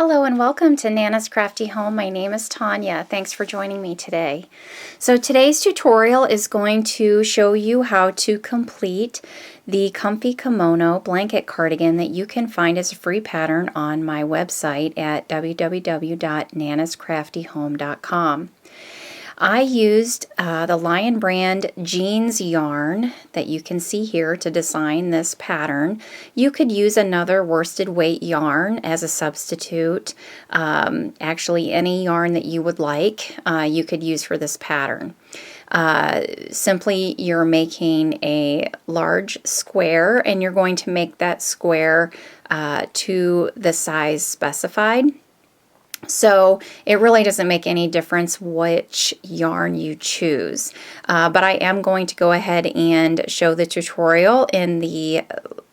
Hello and welcome to Nana's Crafty Home. My name is Tanya. Thanks for joining me today. So today's tutorial is going to show you how to complete the Comfy Kimono Blanket Cardigan that you can find as a free pattern on my website at www.nanascraftyhome.com. I used the Lion brand jeans yarn that you can see here to design this pattern. You could use another worsted weight yarn as a substitute. Actually, any yarn that you would like, you could use for this pattern. Simply, you're making a large square and you're going to make that square to the size specified. So it really doesn't make any difference which yarn you choose, but I am going to go ahead and show the tutorial in the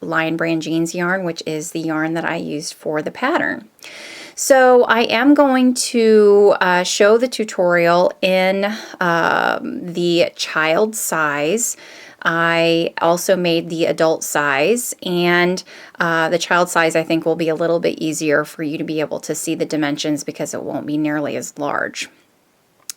Lion brand jeans yarn, which is the yarn that I used for the pattern. So I am going to show the tutorial in the child size. I also made the adult size, and the child size I think will be a little bit easier for you to be able to see the dimensions because it won't be nearly as large.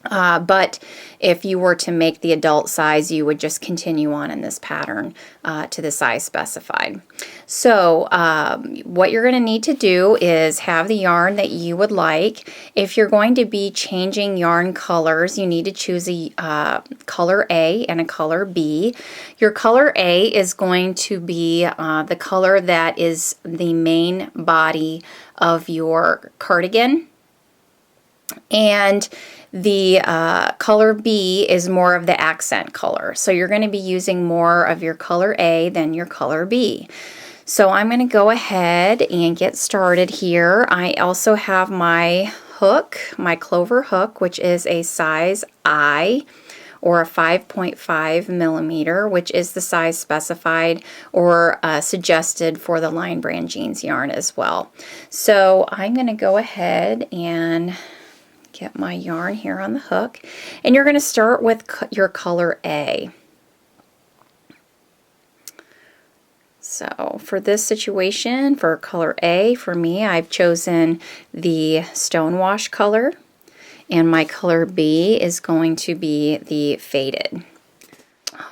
But if you were to make the adult size, you would just continue on in this pattern to the size specified. So what you're going to need to do is have the yarn that you would like. If you're going to be changing yarn colors, you need to choose a color A and a color B. Your color A is going to be the color that is the main body of your cardigan, and the color B is more of the accent color. So you're going to be using more of your color A than your color B. So I'm going to go ahead and get started here. I also have my hook, my clover hook, which is a size I, or a 5.5 millimeter, which is the size specified or suggested for the Lion brand jeans yarn as well. So I'm going to go ahead and get my yarn here on the hook, and you're going to start with your color A. So for this situation, for color A, for me, I've chosen the Stonewash color, and my color B is going to be the faded.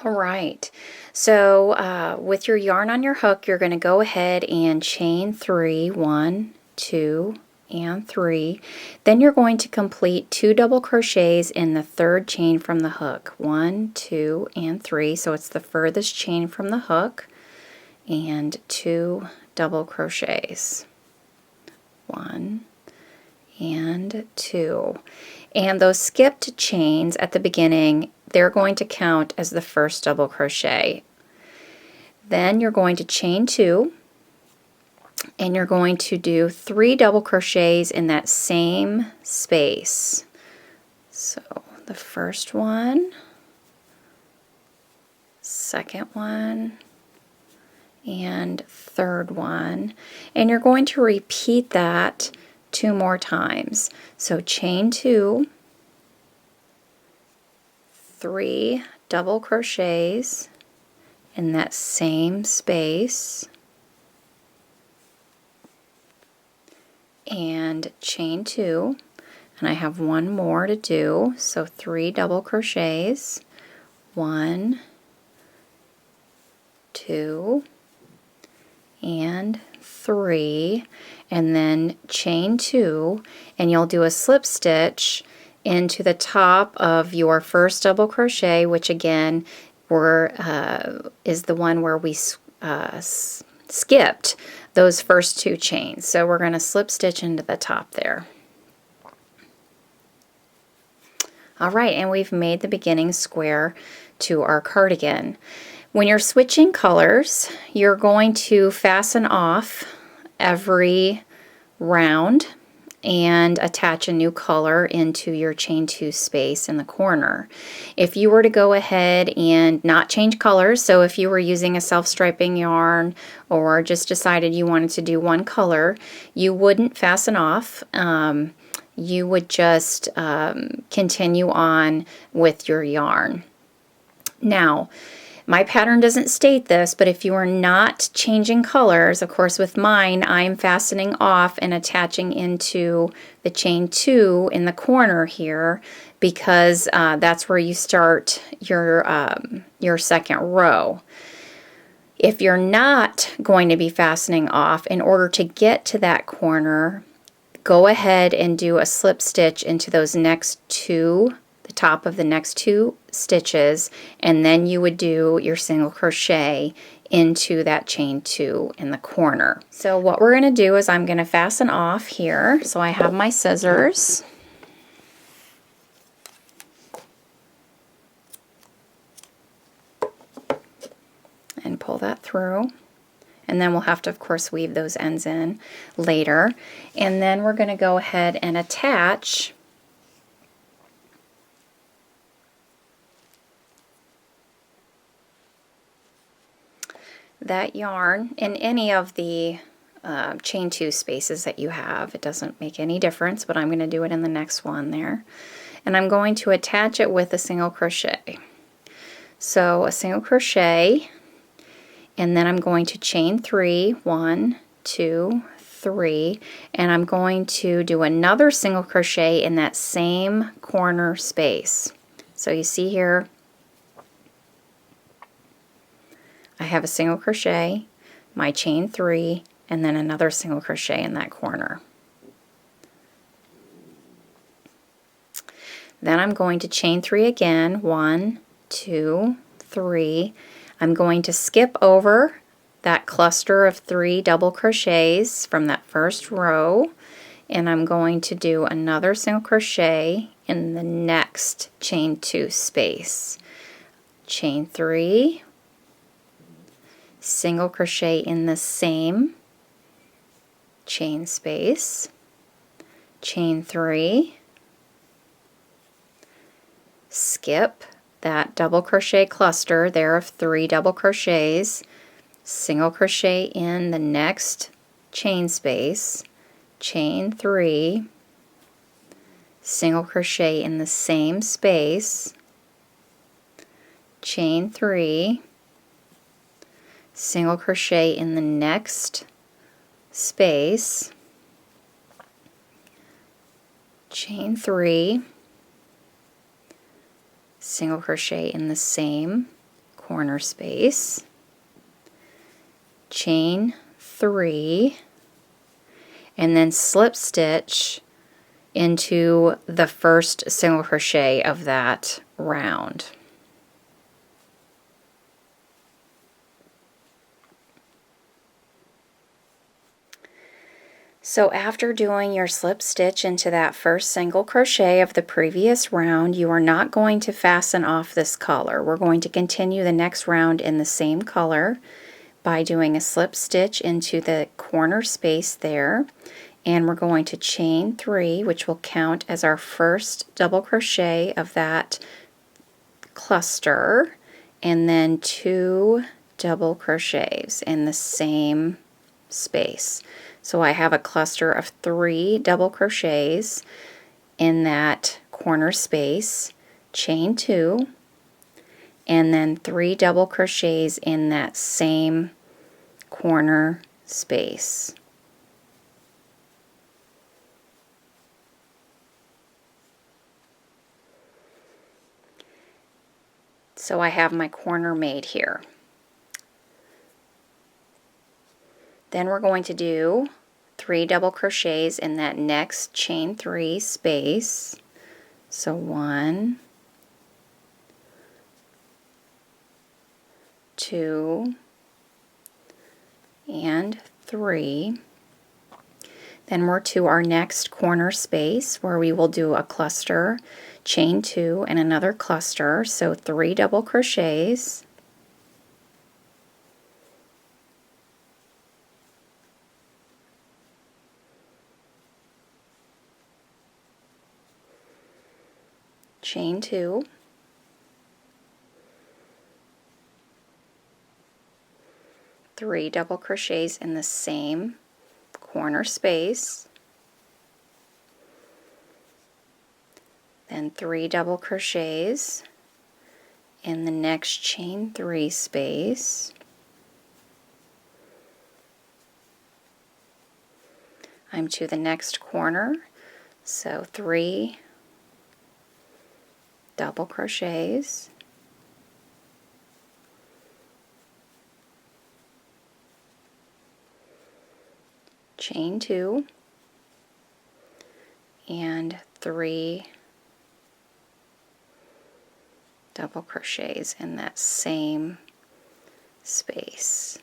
All right, so with your yarn on your hook, you're going to go ahead and chain 3, 1, 2, and 3. Then you're going to complete 2 double crochets in the third chain from the hook. 1, 2, and 3. So it's the furthest chain from the hook, and 2 double crochets. 1 and 2. And those skipped chains at the beginning, they're going to count as the first double crochet. Then you're going to chain 2, and you're going to do 3 double crochets in that same space. So the first one, second one, and third one, and you're going to repeat that 2 more times. So chain 2, 3 double crochets in that same space, and chain 2, and I have 1 more to do, so 3 double crochets, 1, 2, and 3, and then chain 2, and you'll do a slip stitch into the top of your first double crochet, which again is the one where we skipped those first 2 chains. So we're going to slip stitch into the top there. All right, and we've made the beginning square to our cardigan. When you're switching colors, you're going to fasten off every round and attach a new color into your chain 2 space in the corner. If you were to go ahead and not change colors, so if you were using a self-striping yarn or just decided you wanted to do one color, you wouldn't fasten off. You would just continue on with your yarn. Now, My pattern doesn't state this, but if you are not changing colors, of course with mine I'm fastening off and attaching into the chain 2 in the corner here, because that's where you start your second row. If you're not going to be fastening off, in order to get to that corner, go ahead and do a slip stitch into those next two, the top of the next 2 stitches, and then you would do your single crochet into that chain 2 in the corner. So what we're going to do is I'm going to fasten off here. So I have my scissors. And pull that through, and then we'll have to of course weave those ends in later, and then we're going to go ahead and attach that yarn in any of the chain 2 spaces that you have. It doesn't make any difference, but I'm going to do it in the next one there, and I'm going to attach it with a single crochet. So a single crochet, and then I'm going to chain 3, 1, 2, 3, and I'm going to do another single crochet in that same corner space. So you see here, I have a single crochet, my chain 3, and then another single crochet in that corner. Then I'm going to chain 3 again, 1, 2, 3. I'm going to skip over that cluster of 3 double crochets from that first row, and I'm going to do another single crochet in the next chain 2 space. Chain 3, single crochet in the same chain space, chain 3, skip that double crochet cluster there of 3 double crochets, single crochet in the next chain space, chain 3, single crochet in the same space, chain 3, single crochet in the next space, chain 3, single crochet in the same corner space, chain 3, and then slip stitch into the first single crochet of that round. So after doing your slip stitch into that first single crochet of the previous round, you are not going to fasten off this color. We're going to continue the next round in the same color by doing a slip stitch into the corner space there, and we're going to chain 3, which will count as our first double crochet of that cluster, and then 2 double crochets in the same space. So I have a cluster of 3 double crochets in that corner space, chain 2, and then 3 double crochets in that same corner space. So I have my corner made here. Then we're going to do 3 double crochets in that next chain 3 space. So 1, 2, and 3. Then we're to our next corner space where we will do a cluster, chain 2, and another cluster. So 3 double crochets. Chain 2, 3 double crochets in the same corner space, then 3 double crochets in the next chain 3 space. I'm to the next corner, so 3 double crochets, chain 2, and 3 double crochets in that same space.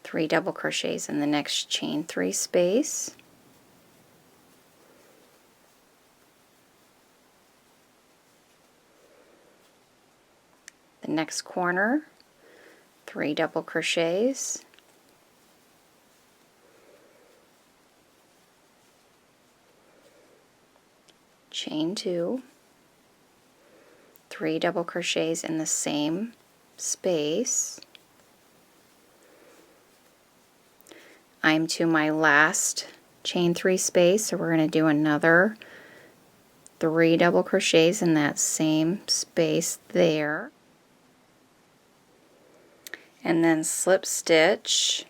3 double crochets in the next chain 3 space. The next corner, 3 double crochets, chain 2, 3 double crochets in the same space. I'm to my last chain 3 space, so we're going to do another 3 double crochets in that same space there, and then slip stitch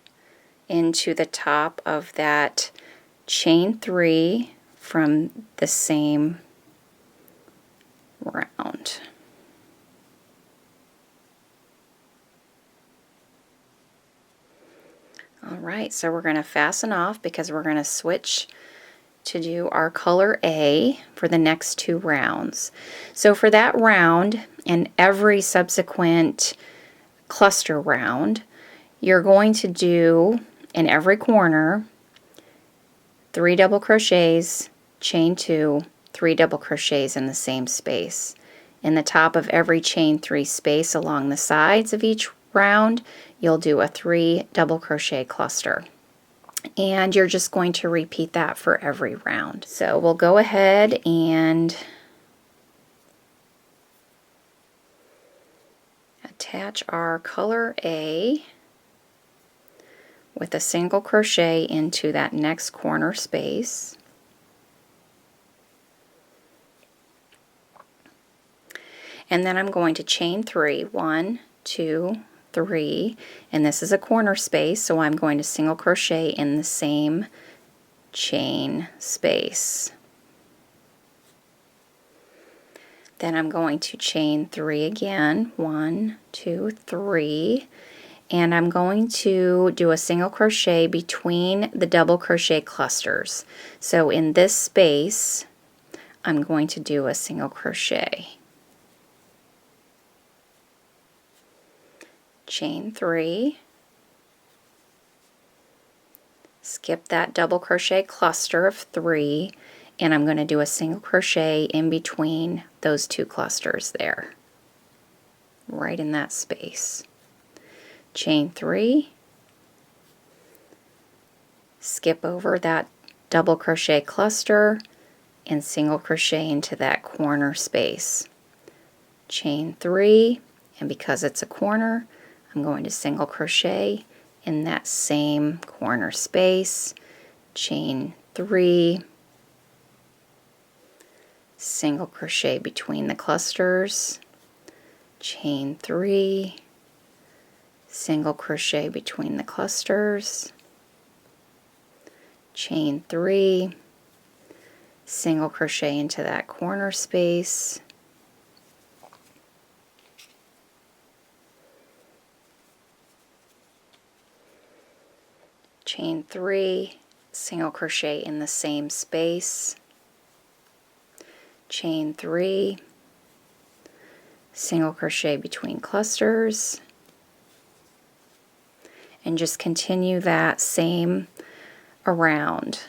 into the top of that chain 3 from the same round. Alright, so we're going to fasten off because we're going to switch to do our color A for the next 2 rounds. So for that round and every subsequent cluster round, you're going to do in every corner 3 double crochets, chain 2, 3 double crochets in the same space. In the top of every chain 3 space along the sides of each round, you'll do a 3 double crochet cluster. And you're just going to repeat that for every round. So we'll go ahead and attach our color A with a single crochet into that next corner space. And then I'm going to chain 3, 1, 2, 3, and this is a corner space, so I'm going to single crochet in the same chain space. Then I'm going to chain 3 again, 1, 2, 3, and I'm going to do a single crochet between the double crochet clusters. So in this space, I'm going to do a single crochet. Chain 3, skip that double crochet cluster of 3, and I'm going to do a single crochet in between those 2 clusters there, right in that space. Chain 3, skip over that double crochet cluster and single crochet into that corner space. Chain 3, and because it's a corner, I'm going to single crochet in that same corner space, chain 3, single crochet between the clusters, chain 3, single crochet between the clusters, chain 3, single crochet into that corner space, chain 3, single crochet in the same space, chain 3, single crochet between clusters, and just continue that same around.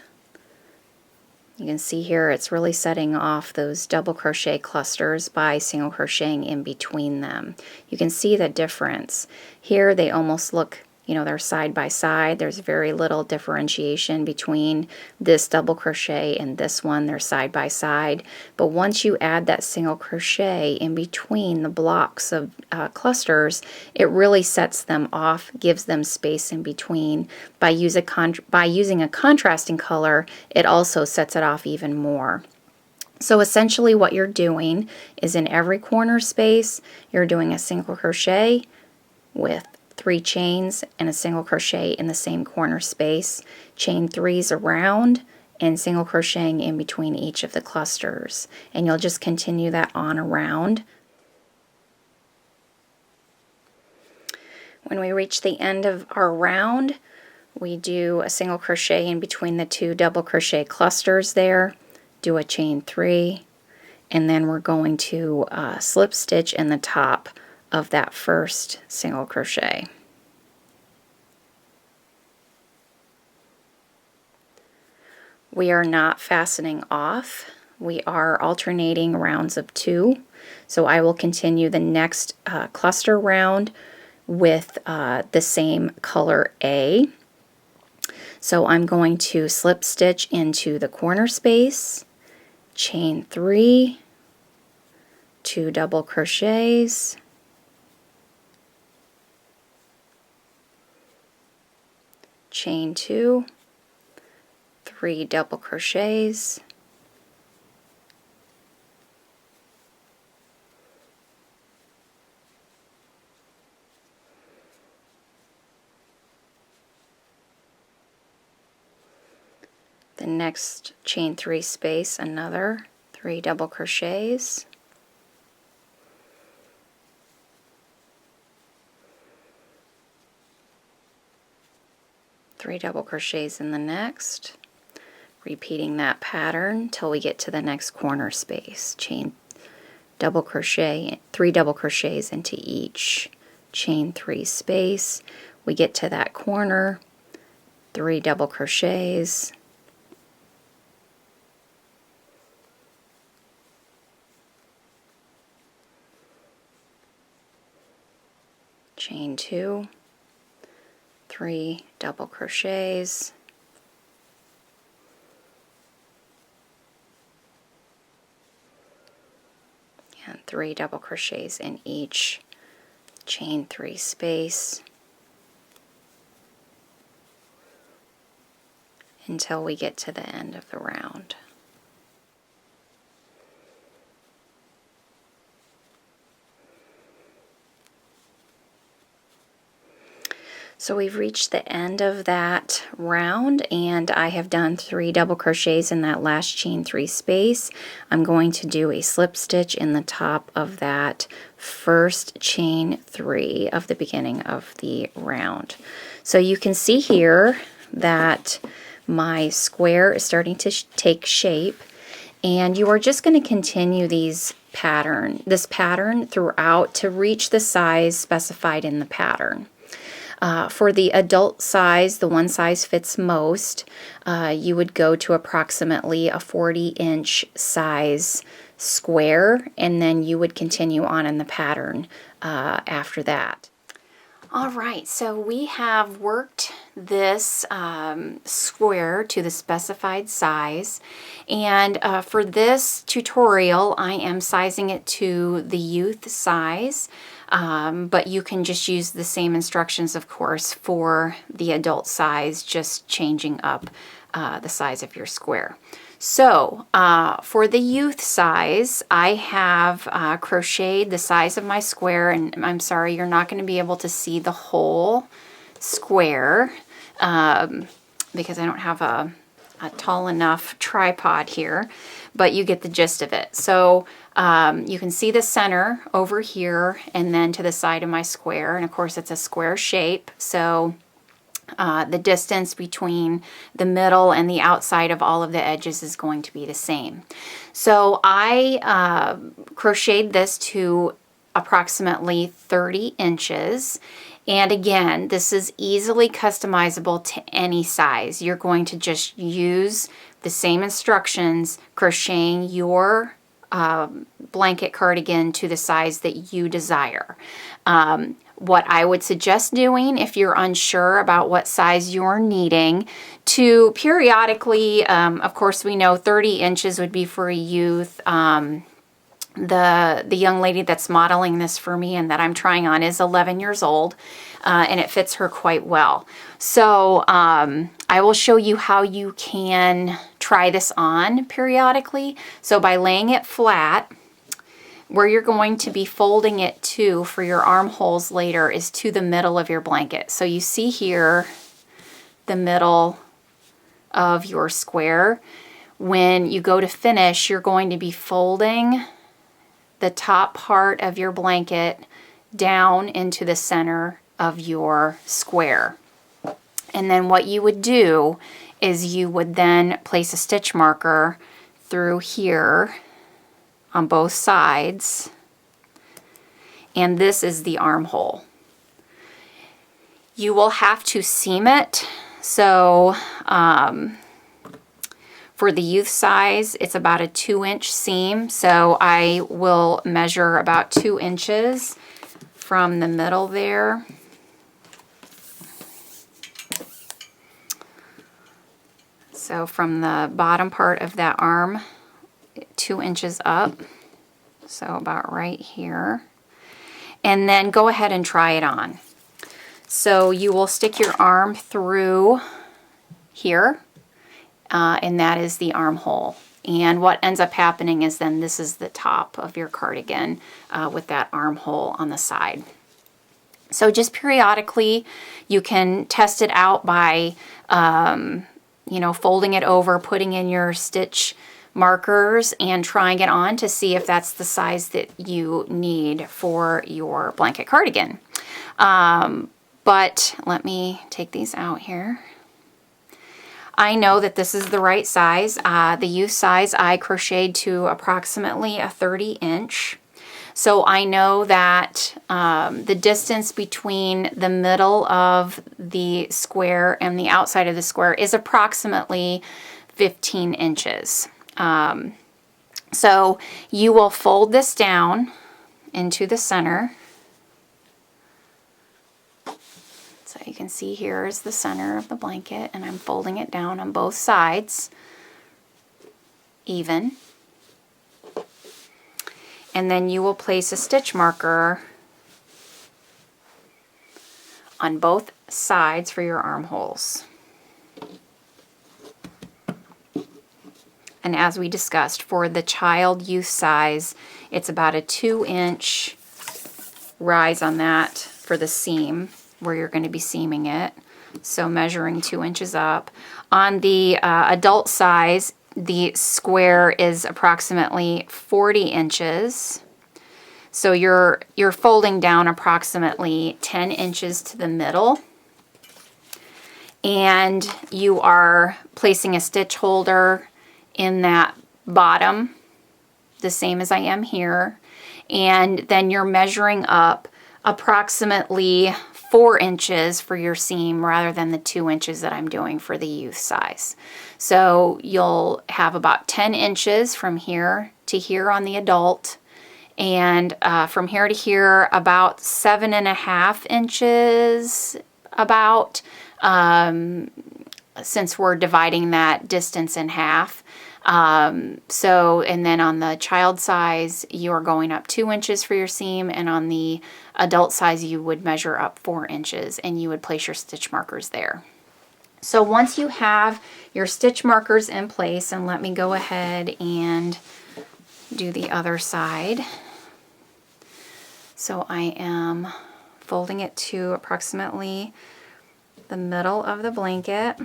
You can see here it's really setting off those double crochet clusters by single crocheting in between them. You can see the difference. Here they almost look, you know, they're side by side. There's very little differentiation between this double crochet and this one. They're side by side. But once you add that single crochet in between the blocks of clusters, it really sets them off, gives them space in between. By using a contrasting color, it also sets it off even more. So essentially what you're doing is in every corner space, you're doing a single crochet with 3 chains and a single crochet in the same corner space, chain 3s around, and single crocheting in between each of the clusters. And you'll just continue that on around. When we reach the end of our round, we do a single crochet in between the 2 double crochet clusters there, do a chain 3, and then we're going to slip stitch in the top of that first single crochet. We are not fastening off. We are alternating rounds of 2. So I will continue the next cluster round with the same color A. So I'm going to slip stitch into the corner space, chain 3, 2 double crochets, chain 2, 3 double crochets, the next chain 3 space, another 3 double crochets, three double crochets in the next, repeating that pattern till we get to the next corner space. Chain double crochet, 3 double crochets into each chain 3 space. We get to that corner, 3 double crochets, chain 2, 3 double crochets, and 3 double crochets in each chain 3 space until we get to the end of the round. So we've reached the end of that round, and I have done 3 double crochets in that last chain 3 space. I'm going to do a slip stitch in the top of that first chain 3 of the beginning of the round. So you can see here that my square is starting to take shape, and you are just going to continue this pattern throughout to reach the size specified in the pattern. For the adult size, the one size fits most, you would go to approximately a 40-inch size square, and then you would continue on in the pattern after that. All right, so we have worked this square to the specified size, and for this tutorial I am sizing it to the youth size. But you can just use the same instructions, of course, for the adult size, just changing up the size of your square. So for the youth size, I have crocheted the size of my square, and I'm sorry, you're not going to be able to see the whole square because I don't have a tall enough tripod here, but you get the gist of it. So you can see the center over here and then to the side of my square, and of course it's a square shape, so the distance between the middle and the outside of all of the edges is going to be the same. So I crocheted this to approximately 30 inches. And again, this is easily customizable to any size. You're going to just use the same instructions, crocheting your blanket cardigan to the size that you desire. What I would suggest doing if you're unsure about what size you're needing, to periodically, of course we know 30 inches would be for a youth. The young lady that's modeling this for me and that I'm trying on is 11 years old, and it fits her quite well. So I will show you how you can try this on periodically. So by laying it flat, where you're going to be folding it to for your armholes later is to the middle of your blanket. So you see here the middle of your square. When you go to finish, you're going to be folding the top part of your blanket down into the center of your square. And then what you would do is you would then place a stitch marker through here on both sides, and this is the armhole. You will have to seam it. So for the youth size, it's about a 2-inch seam. So I will measure about 2 inches from the middle there. So from the bottom part of that arm, 2 inches up, so about right here. And then go ahead and try it on. So you will stick your arm through here, and that is the armhole. And what ends up happening is then this is the top of your cardigan with that armhole on the side. So just periodically you can test it out by folding it over, putting in your stitch markers and trying it on to see if that's the size that you need for your blanket cardigan. But let me take these out here. I know that this is the right size. The youth size I crocheted to approximately a 30-inch. So I know that the distance between the middle of the square and the outside of the square is approximately 15 inches. So you will fold this down into the center. So you can see here is the center of the blanket, and I'm folding it down on both sides, even. And then you will place a stitch marker on both sides for your armholes. And as we discussed, for the child youth size, it's about a 2-inch rise on that for the seam where you're going to be seaming it. So measuring 2 inches up. On the adult size, the square is approximately 40 inches. So you're folding down approximately 10 inches to the middle. And you are placing a stitch holder in that bottom, the same as I am here. And then you're measuring up approximately 4 inches for your seam rather than the 2 inches that I'm doing for the youth size. So you'll have about 10 inches from here to here on the adult, and from here to here about 7.5 inches about, since we're dividing that distance in half. And then on the child size, you're going up 2 inches for your seam, and on the adult size, you would measure up 4 inches, and you would place your stitch markers there. So once you have your stitch markers in place, and let me go ahead and do the other side. So I am folding it to approximately the middle of the blanket,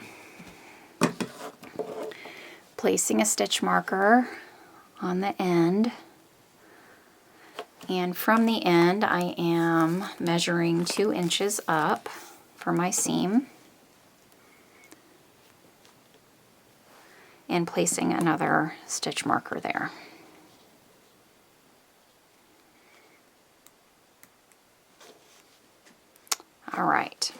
placing a stitch marker on the end, and from the end I am measuring 2 inches up for my seam and placing another stitch marker there. All right,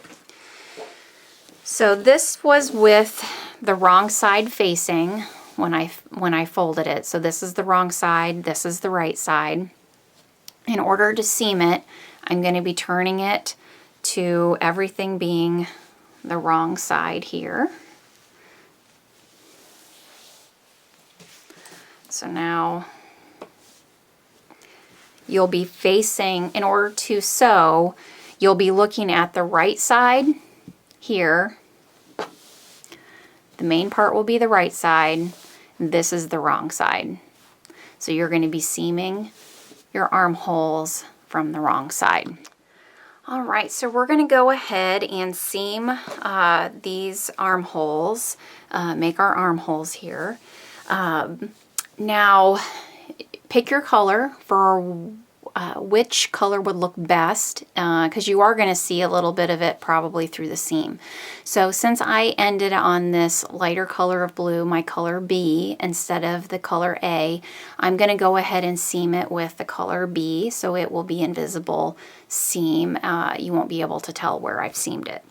so this was with the wrong side facing when I folded it. So this is the wrong side, this is the right side. In order to seam it, I'm going to be turning it to everything being the wrong side here. So now you'll be facing, in order to sew, you'll be looking at the right side here, The main part will be the right side. This is the wrong side. So you're going to be seaming your armholes from the wrong side. All right, so we're going to go ahead and seam these armholes, make our armholes here. Now, pick your color for which color would look best, because you are going to see a little bit of it probably through the seam. So since I ended on this lighter color of blue, my color B, instead of the color A, I'm going to go ahead and seam it with the color B, so it will be invisible seam. You won't be able to tell where I've seamed it.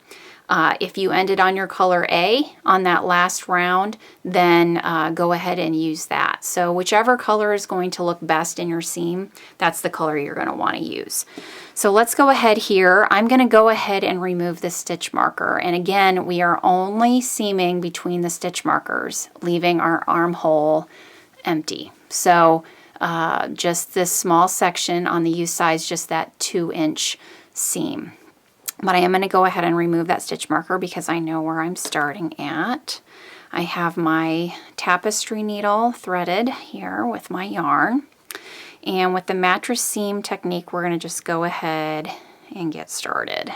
If you ended on your color A on that last round, then go ahead and use that. So whichever color is going to look best in your seam, that's the color you're going to want to use. So let's go ahead here. I'm going to go ahead and remove the stitch marker. And again, we are only seaming between the stitch markers, leaving our armhole empty. So just this small section on the U size, just that 2-inch seam. But I am going to go ahead and remove that stitch marker because I know where I'm starting at. I have my tapestry needle threaded here with my yarn. And with the mattress seam technique, we're going to just go ahead and get started.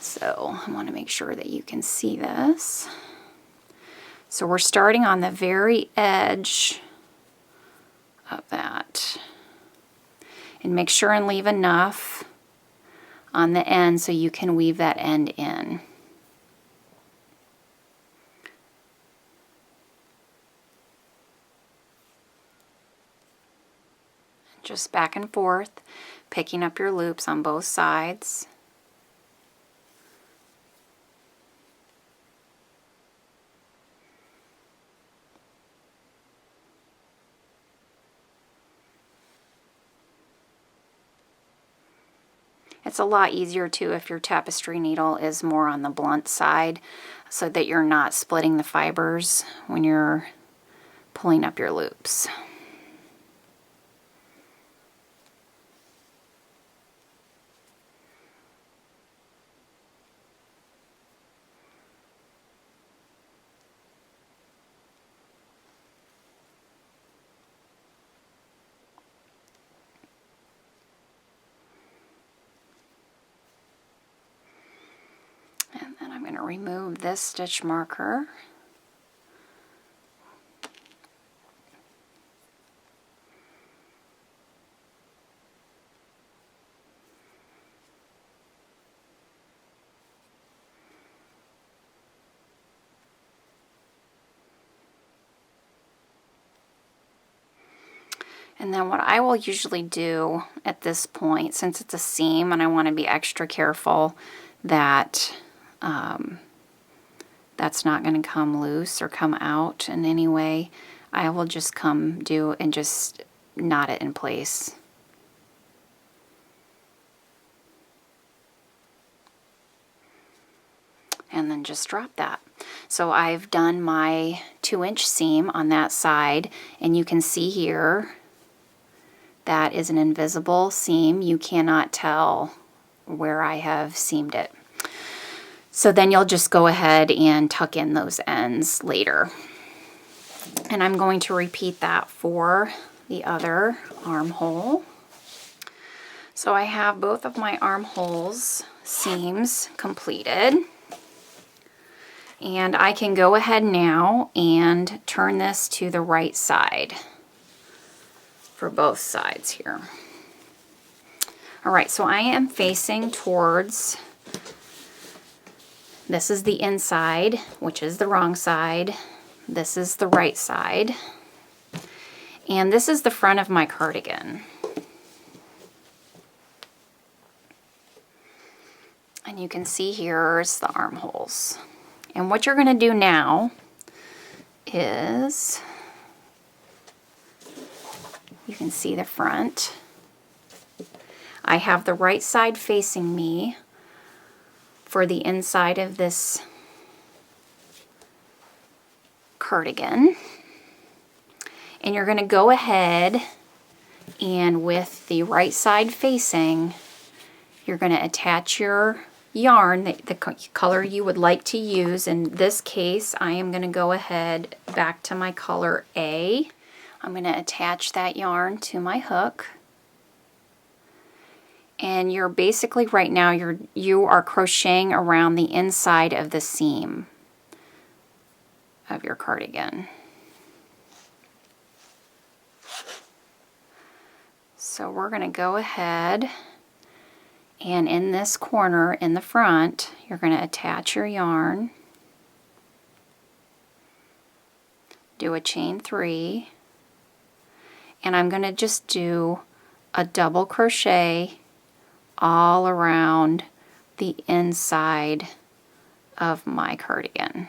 So I want to make sure that you can see this. So we're starting on the very edge of that. And make sure and leave enough on the end so you can weave that end in. Just back and forth, picking up your loops on both sides. It's a lot easier too if your tapestry needle is more on the blunt side, so that you're not splitting the fibers when you're pulling up your loops. And then I'm going to remove this stitch marker. And then what I will usually do at this point, since it's a seam and I want to be extra careful that that's not going to come loose or come out in any way, I will just come do and just knot it in place. And then just drop that. So I've done my 2-inch seam on that side, and you can see here that is an invisible seam. You cannot tell where I have seamed it. So then you'll just go ahead and tuck in those ends later. And I'm going to repeat that for the other armhole. So I have both of my armholes seams completed. And I can go ahead now and turn this to the right side for both sides here. All right, so I am facing towards, this is the inside, which is the wrong side. This is the right side. And this is the front of my cardigan. And you can see here's the armholes. And what you're going to do now is, you can see the front. I have the right side facing me for the inside of this cardigan. And you're going to go ahead and with the right side facing, you're going to attach your yarn, the color you would like to use. In this case, I am going to go ahead back to my color A. I'm going to attach that yarn to my hook. And you're basically right now you are crocheting around the inside of the seam of your cardigan. So we're going to go ahead and in this corner in the front, you're going to attach your yarn, do a chain 3, and I'm going to just do a double crochet all around the inside of my cardigan.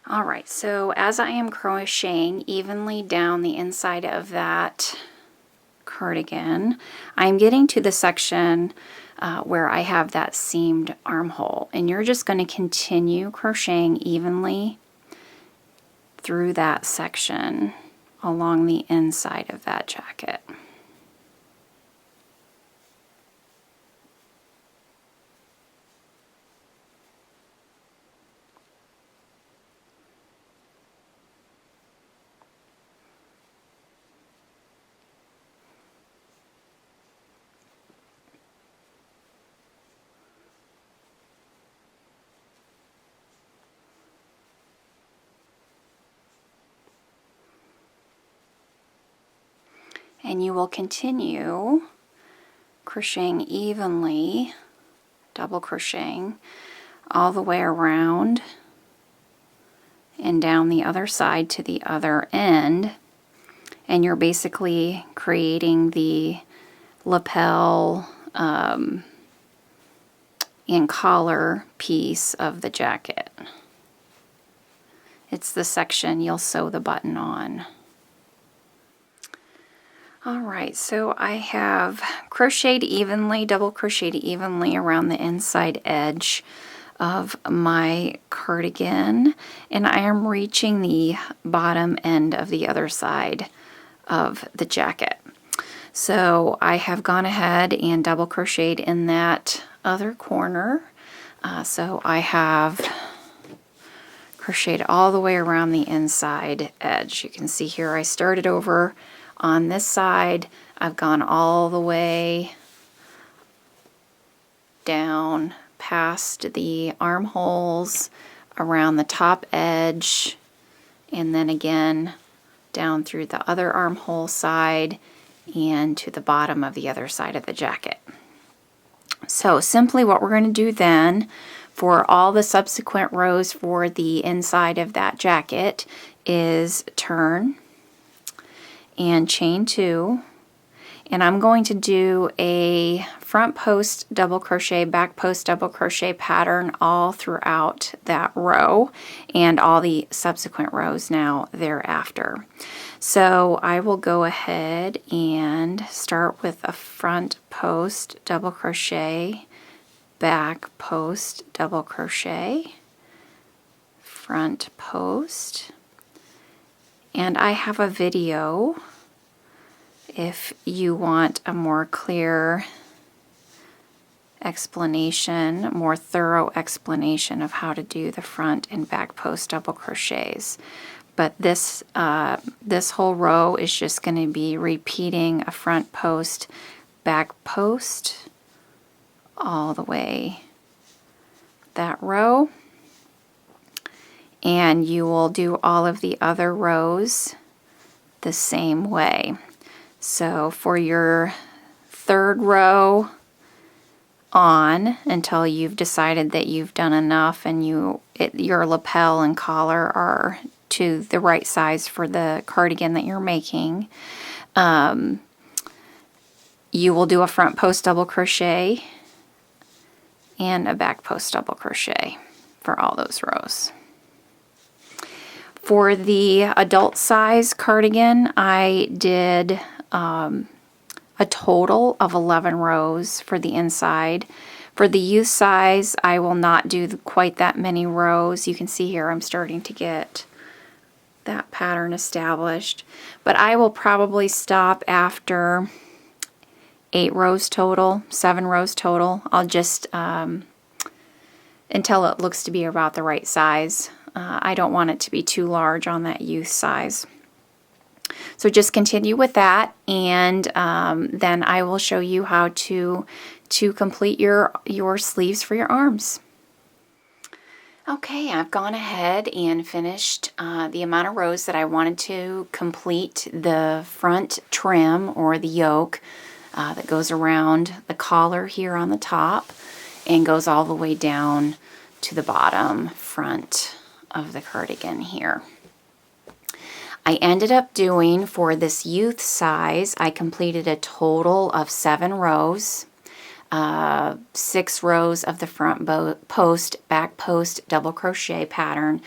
Alright, so as I am crocheting evenly down the inside of that cardigan, I'm getting to the section where I have that seamed armhole, and you're just going to continue crocheting evenly through that section along the inside of that jacket. And you will continue crocheting evenly, double crocheting all the way around and down the other side to the other end, and you're basically creating the lapel and collar piece of the jacket. It's the section you'll sew the button on. Alright, so I have crocheted evenly, double crocheted evenly around the inside edge of my cardigan, and I am reaching the bottom end of the other side of the jacket. So I have gone ahead and double crocheted in that other corner. So I have crocheted all the way around the inside edge. You can see here I started over on this side. I've gone all the way down past the armholes, around the top edge, and then again down through the other armhole side and to the bottom of the other side of the jacket. So simply what we're going to do then for all the subsequent rows for the inside of that jacket is turn and chain 2, and I'm going to do a front post double crochet, back post double crochet pattern all throughout that row and all the subsequent rows now thereafter. So I will go ahead and start with a front post double crochet, back post double crochet, front post, and I have a video if you want a more clear explanation, more thorough explanation of how to do the front and back post double crochets. But this whole row is just going to be repeating a front post, back post all the way that row. And you will do all of the other rows the same way. So for your third row on, until you've decided that you've done enough and your lapel and collar are to the right size for the cardigan that you're making, you will do a front post double crochet and a back post double crochet for all those rows. For the adult size cardigan, I did a total of 11 rows for the inside. For the youth size, I will not do quite that many rows. You can see here I'm starting to get that pattern established. But I will probably stop after 8 rows total, 7 rows total. I'll just, until it looks to be about the right size. I don't want it to be too large on that youth size. So just continue with that, and then I will show you how to complete your sleeves for your arms. Okay, I've gone ahead and finished the amount of rows that I wanted to complete the front trim or the yoke that goes around the collar here on the top and goes all the way down to the bottom front of the cardigan here. I ended up doing, for this youth size, I completed a total of 7 rows, 6 rows of the front post, back post double crochet pattern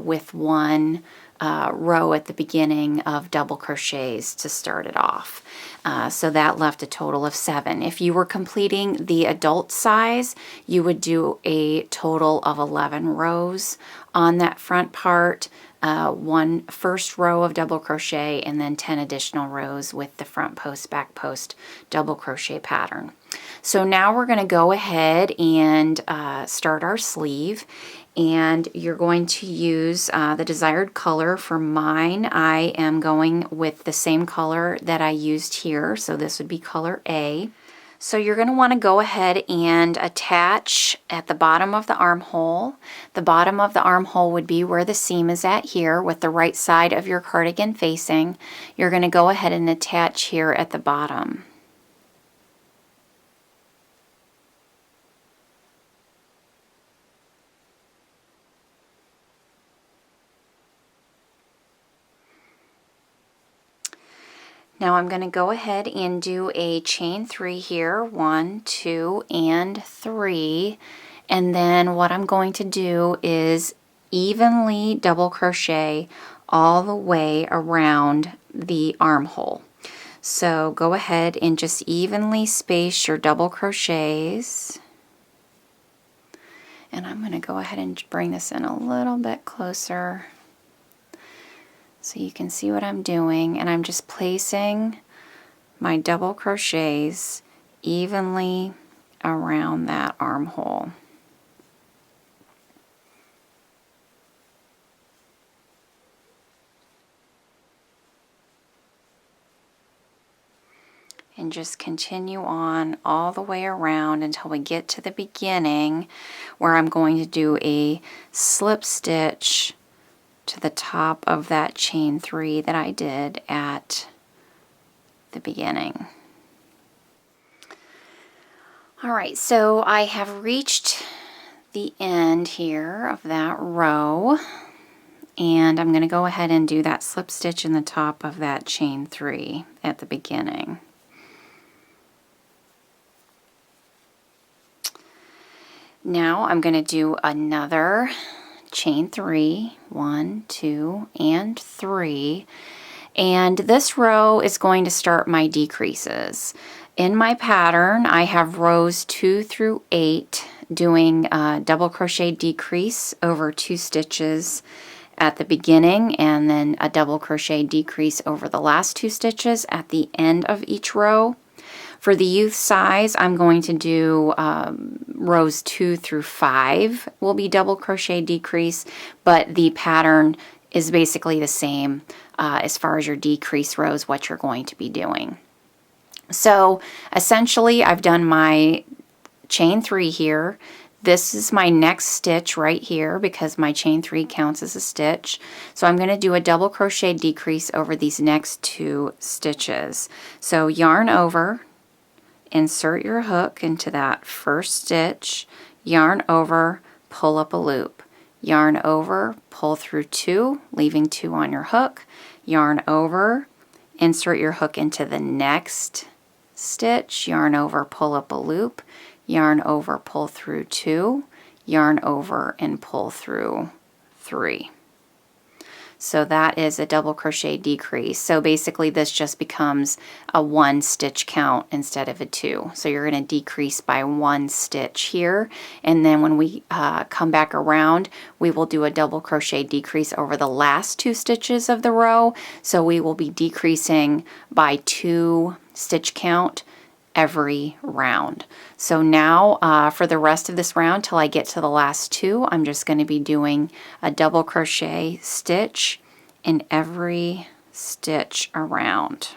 with 1 row at the beginning of double crochets to start it off. So that left a total of 7. If you were completing the adult size, you would do a total of 11 rows on that front part. 1 first row of double crochet and then 10 additional rows with the front post, back post double crochet pattern. So now we're going to go ahead and start our sleeve, and you're going to use the desired color. For mine, I am going with the same color that I used here, so this would be color A. So you're going to want to go ahead and attach at the bottom of the armhole. The bottom of the armhole would be where the seam is at here, with the right side of your cardigan facing. You're going to go ahead and attach here at the bottom. Now I'm going to go ahead and do a chain 3 here, 1, 2, and 3, and then what I'm going to do is evenly double crochet all the way around the armhole. So go ahead and just evenly space your double crochets, and I'm going to go ahead and bring this in a little bit closer so you can see what I'm doing, and I'm just placing my double crochets evenly around that armhole. And just continue on all the way around until we get to the beginning, where I'm going to do a slip stitch to the top of that chain 3 that I did at the beginning. Alright, so I have reached the end here of that row, and I'm going to go ahead and do that slip stitch in the top of that chain 3 at the beginning. Now I'm going to do another chain 3, 1, 2, and 3, and this row is going to start my decreases. In my pattern, I have rows 2 through 8 doing a double crochet decrease over 2 stitches at the beginning, and then a double crochet decrease over the last 2 stitches at the end of each row. For the youth size, I'm going to do rows 2 through 5 will be double crochet decrease, but the pattern is basically the same as far as your decrease rows, what you're going to be doing. So essentially, I've done my chain 3 here. This is my next stitch right here because my chain 3 counts as a stitch. So I'm going to do a double crochet decrease over these next 2 stitches. So yarn over, insert your hook into that first stitch, yarn over, pull up a loop, yarn over, pull through 2, leaving 2 on your hook, yarn over, insert your hook into the next stitch, yarn over, pull up a loop, yarn over, pull through 2, yarn over, and pull through 3. So that is a double crochet decrease. So basically this just becomes a 1 stitch count instead of a 2. So you're going to decrease by 1 stitch here, and then when we come back around, we will do a double crochet decrease over the last 2 stitches of the row. So we will be decreasing by 2 stitch count every round. So now for the rest of this round till I get to the last 2, I'm just going to be doing a double crochet stitch in every stitch around.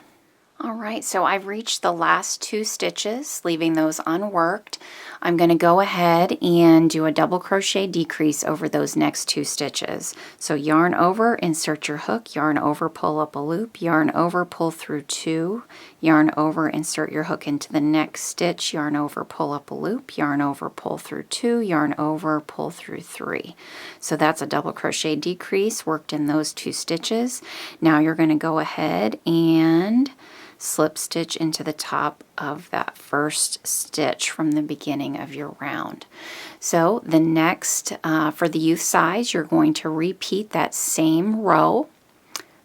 Alright, so I've reached the last 2 stitches, leaving those unworked. I'm going to go ahead and do a double crochet decrease over those next 2 stitches. So yarn over, insert your hook, yarn over, pull up a loop, yarn over, pull through 2, yarn over, insert your hook into the next stitch, yarn over, pull up a loop, yarn over, pull through 2, yarn over, pull through 3. So that's a double crochet decrease worked in those 2 stitches. Now you're going to go ahead and slip stitch into the top of that first stitch from the beginning of your round. So the next, for the youth size, you're going to repeat that same row,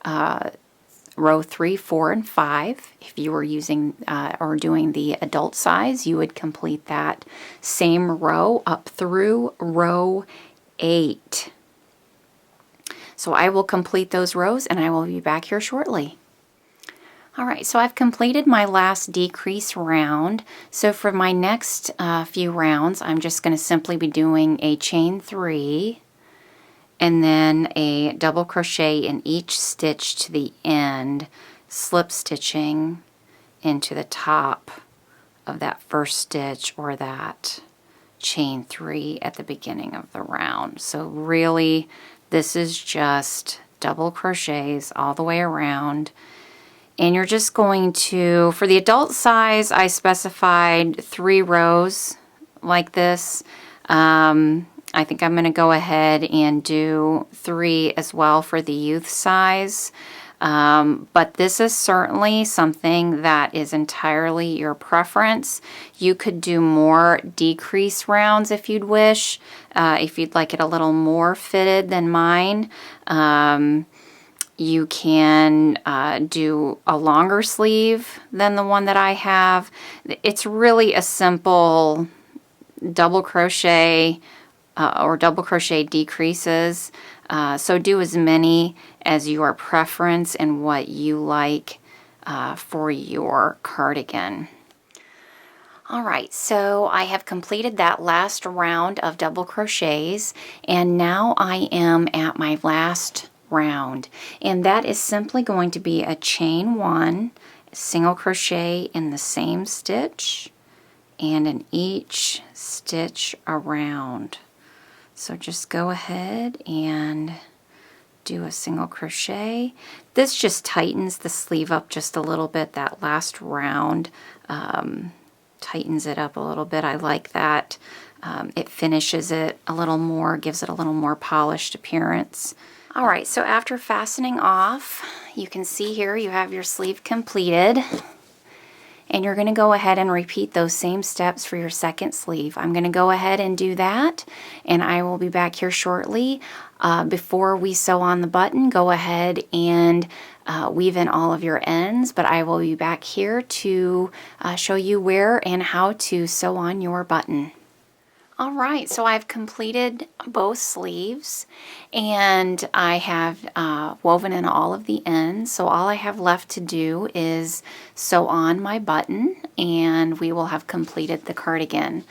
row 3, 4, and 5. If you were using or doing the adult size, you would complete that same row up through row 8. So I will complete those rows and I will be back here shortly. Alright, so I've completed my last decrease round. So for my next few rounds, I'm just going to simply be doing a chain 3 and then a double crochet in each stitch to the end, slip stitching into the top of that first stitch or that chain 3 at the beginning of the round. So really, this is just double crochets all the way around. And you're just going to, for the adult size, I specified 3 rows like this. I think I'm going to go ahead and do 3 as well for the youth size. But this is certainly something that is entirely your preference. You could do more decrease rounds if you'd wish, if you'd like it a little more fitted than mine. You can do a longer sleeve than the one that I have. It's really a simple double crochet or double crochet decreases. So do as many as your preference and what you like for your cardigan. Alright, so I have completed that last round of double crochets, and now I am at my last round, and that is simply going to be a chain 1, single crochet in the same stitch and in each stitch around. So just go ahead and do a single crochet. This just tightens the sleeve up just a little bit. That last round tightens it up a little bit. I like that. It finishes it a little more, gives it a little more polished appearance. Alright, so after fastening off, you can see here you have your sleeve completed. And you're going to go ahead and repeat those same steps for your second sleeve. I'm going to go ahead and do that, and I will be back here shortly. Before we sew on the button, go ahead and weave in all of your ends, but I will be back here to show you where and how to sew on your button. Alright, so I've completed both sleeves and I have woven in all of the ends, so all I have left to do is sew on my button and we will have completed the cardigan.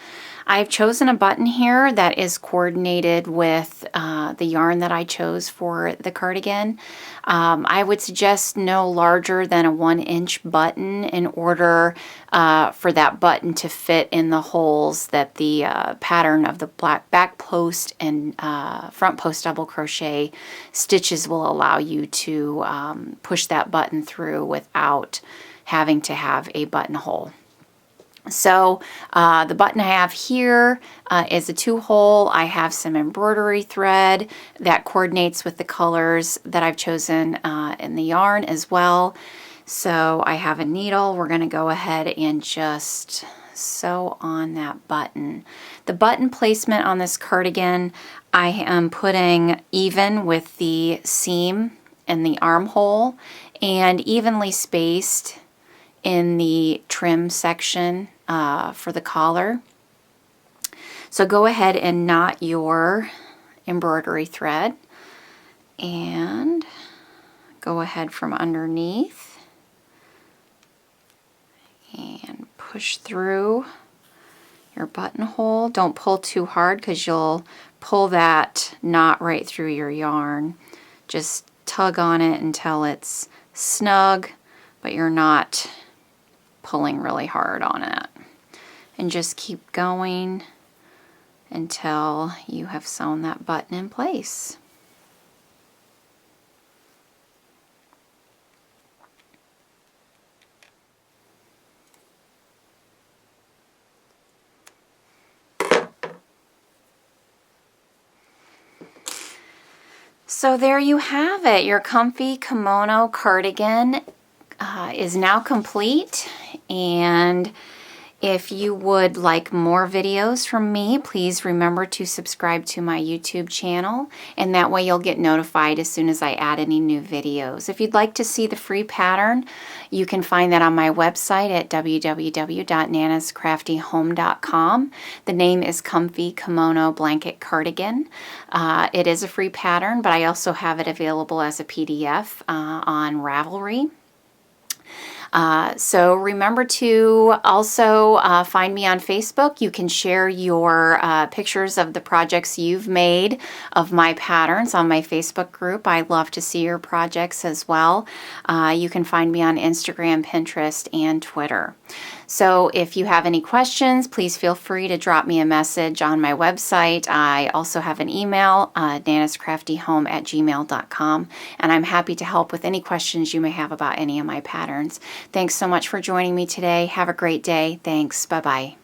I've chosen a button here that is coordinated with the yarn that I chose for the cardigan. I would suggest no larger than a 1-inch button in order for that button to fit in the holes that the pattern of the black back post and front post double crochet stitches will allow you to push that button through without having to have a buttonhole. So the button I have here is a 2-hole. I have some embroidery thread that coordinates with the colors that I've chosen in the yarn as well. So I have a needle. We're going to go ahead and just sew on that button. The button placement on this cardigan, I am putting even with the seam and the armhole and evenly spaced in the trim section for the collar. So go ahead and knot your embroidery thread and go ahead from underneath and push through your buttonhole. Don't pull too hard because you'll pull that knot right through your yarn. Just tug on it until it's snug, but you're not pulling really hard on it. And just keep going until you have sewn that button in place. So there you have it. Your comfy kimono cardigan is now complete, and if you would like more videos from me, please remember to subscribe to my YouTube channel, and that way you'll get notified as soon as I add any new videos. If you'd like to see the free pattern, you can find that on my website at www.nanascraftyhome.com. The name is Comfy Kimono Blanket Cardigan. It is a free pattern, but I also have it available as a PDF on Ravelry. So remember to also find me on Facebook. You can share your pictures of the projects you've made of my patterns on my Facebook group. I love to see your projects as well. You can find me on Instagram, Pinterest, and Twitter. So if you have any questions, please feel free to drop me a message on my website. I also have an email, nanascraftyhome@gmail.com, and I'm happy to help with any questions you may have about any of my patterns. Thanks so much for joining me today. Have a great day. Thanks. Bye-bye.